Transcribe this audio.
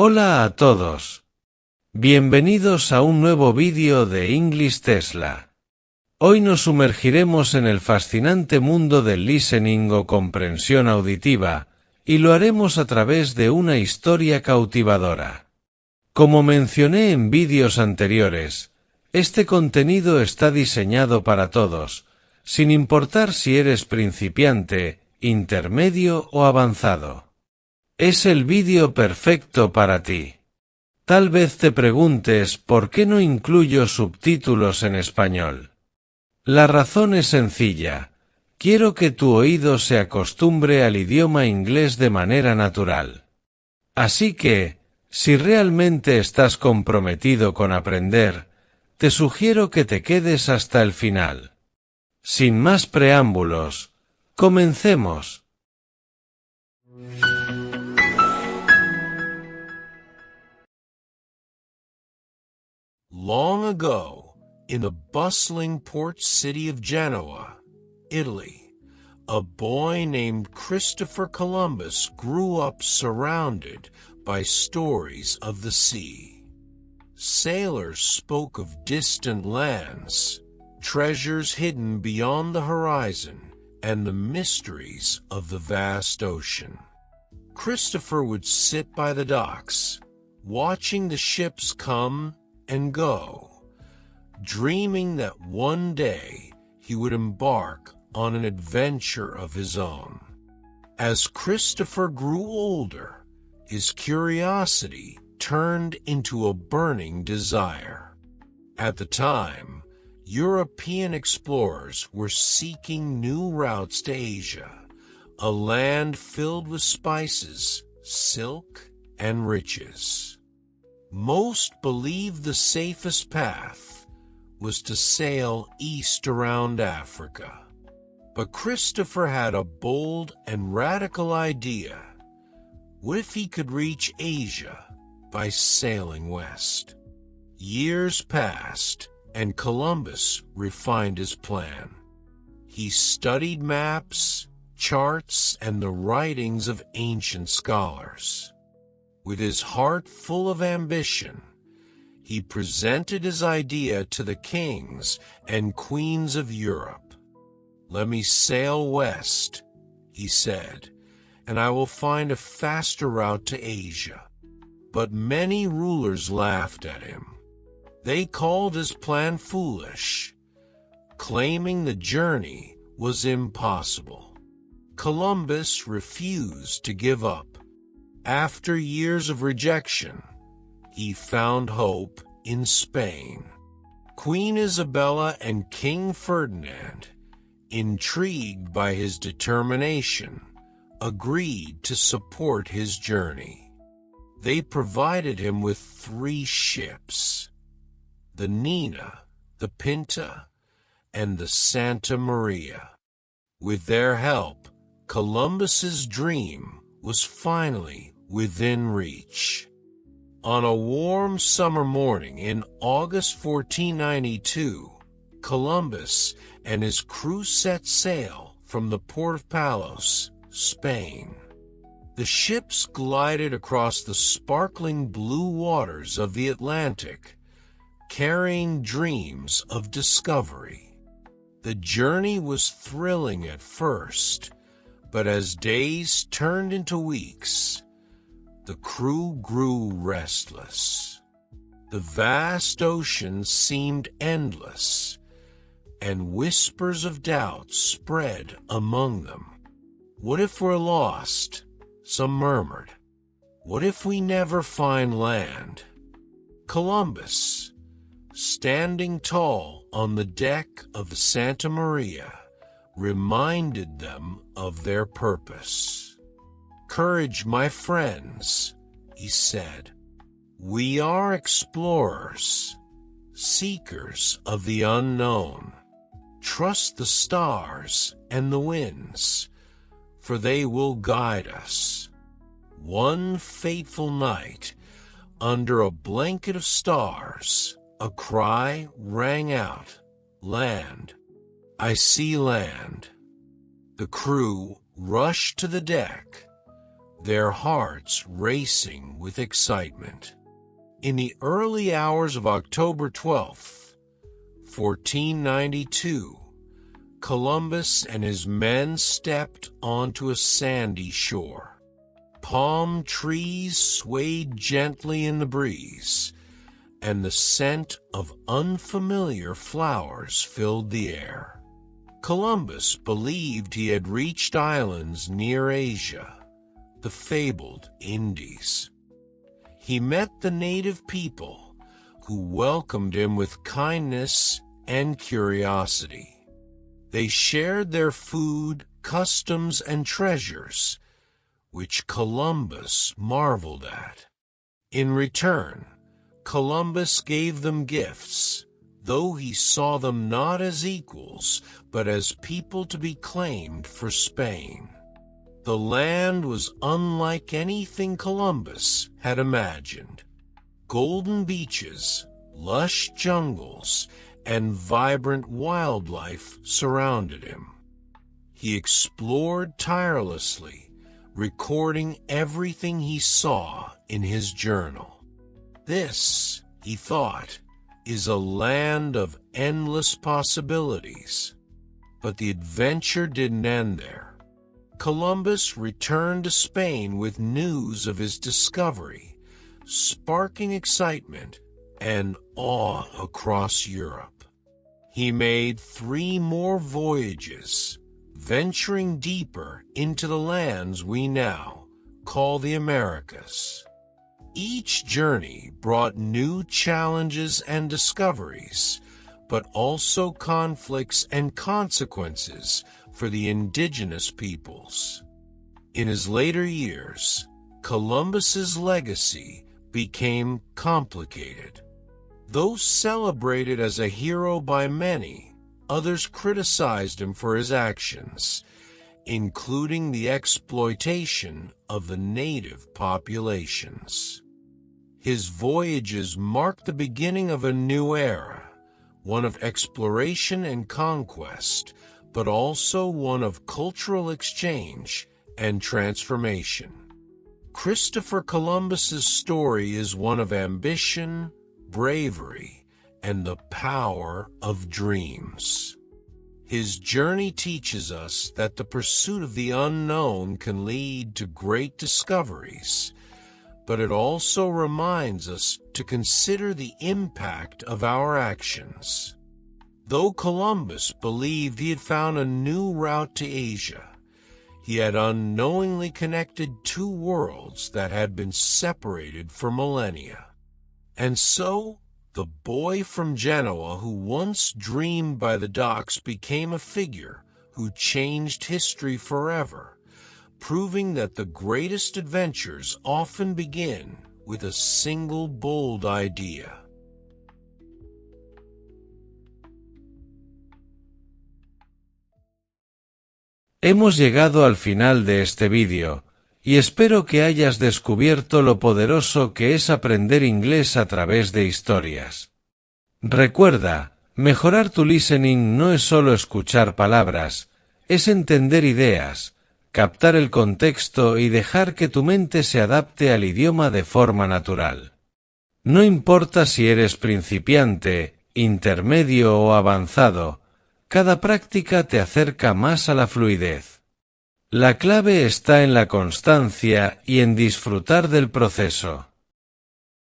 Hola a todos. Bienvenidos a un nuevo vídeo de English Tesla. Hoy nos sumergiremos en el fascinante mundo del listening o comprensión auditiva, y lo haremos a través de una historia cautivadora. Como mencioné en vídeos anteriores, este contenido está diseñado para todos, sin importar si eres principiante, intermedio o avanzado. Es el vídeo perfecto para ti. Tal vez te preguntes por qué no incluyo subtítulos en español. La razón es sencilla. Quiero que tu oído se acostumbre al idioma inglés de manera natural. Así que, si realmente estás comprometido con aprender, te sugiero que te quedes hasta el final. Sin más preámbulos, comencemos. Long ago, in the bustling port city of Genoa, Italy, a boy named Christopher Columbus grew up surrounded by stories of the sea. Sailors spoke of distant lands, treasures hidden beyond the horizon, and the mysteries of the vast ocean. Christopher would sit by the docks, watching the ships come and go, dreaming that one day he would embark on an adventure of his own. As Christopher grew older, his curiosity turned into a burning desire. At the time, European explorers were seeking new routes to Asia, a land filled with spices, silk, and riches. Most believed the safest path was to sail east around Africa. But Christopher had a bold and radical idea. What if he could reach Asia by sailing west? Years passed, and Columbus refined his plan. He studied maps, charts, and the writings of ancient scholars. With his heart full of ambition, he presented his idea to the kings and queens of Europe. "Let me sail west," he said, "and I will find a faster route to Asia." But many rulers laughed at him. They called his plan foolish, claiming the journey was impossible. Columbus refused to give up. After years of rejection, he found hope in Spain. Queen Isabella and King Ferdinand, intrigued by his determination, agreed to support his journey. They provided him with 3 ships: the Nina, the Pinta, and the Santa Maria. With their help, Columbus's dream was finally within reach. On a warm summer morning in August 1492, Columbus and his crew set sail from the port of Palos, Spain. The ships glided across the sparkling blue waters of the Atlantic, carrying dreams of discovery. The journey was thrilling at first, but as days turned into weeks, the crew grew restless. The vast ocean seemed endless, and whispers of doubt spread among them. "What if we're lost?" some murmured. "What if we never find land?" Columbus, standing tall on the deck of the Santa Maria, reminded them of their purpose. "Courage, my friends," he said. "We are explorers, seekers of the unknown. Trust the stars and the winds, for they will guide us." One fateful night, under a blanket of stars, a cry rang out, "Land! I see land." The crew rushed to the deck, their hearts racing with excitement. In the early hours of October 12th, 1492, Columbus and his men stepped onto a sandy shore. Palm trees swayed gently in the breeze, and the scent of unfamiliar flowers filled the air. Columbus believed he had reached islands near Asia, the fabled Indies. He met the native people, who welcomed him with kindness and curiosity. They shared their food, customs, and treasures, which Columbus marveled at. In return, Columbus gave them gifts, though he saw them not as equals, but as people to be claimed for Spain. The land was unlike anything Columbus had imagined. Golden beaches, lush jungles, and vibrant wildlife surrounded him. He explored tirelessly, recording everything he saw in his journal. This, he thought, is a land of endless possibilities. But the adventure didn't end there. Columbus returned to Spain with news of his discovery, sparking excitement and awe across Europe. He made 3 more voyages, venturing deeper into the lands we now call the Americas. Each journey brought new challenges and discoveries, but also conflicts and consequences for the indigenous peoples. In his later years, Columbus's legacy became complicated. Though celebrated as a hero by many, others criticized him for his actions, including the exploitation of the native populations. His voyages marked the beginning of a new era, one of exploration and conquest, but also one of cultural exchange and transformation. Christopher Columbus's story is one of ambition, bravery, and the power of dreams. His journey teaches us that the pursuit of the unknown can lead to great discoveries, but it also reminds us to consider the impact of our actions. Though Columbus believed he had found a new route to Asia, he had unknowingly connected 2 worlds that had been separated for millennia. And so, the boy from Genoa who once dreamed by the docks became a figure who changed history forever, proving that the greatest adventures often begin with a single bold idea. Hemos llegado al final de este vídeo, y espero que hayas descubierto lo poderoso que es aprender inglés a través de historias. Recuerda, mejorar tu listening no es solo escuchar palabras, es entender ideas, captar el contexto y dejar que tu mente se adapte al idioma de forma natural. No importa si eres principiante, intermedio o avanzado, cada práctica te acerca más a la fluidez. La clave está en la constancia y en disfrutar del proceso.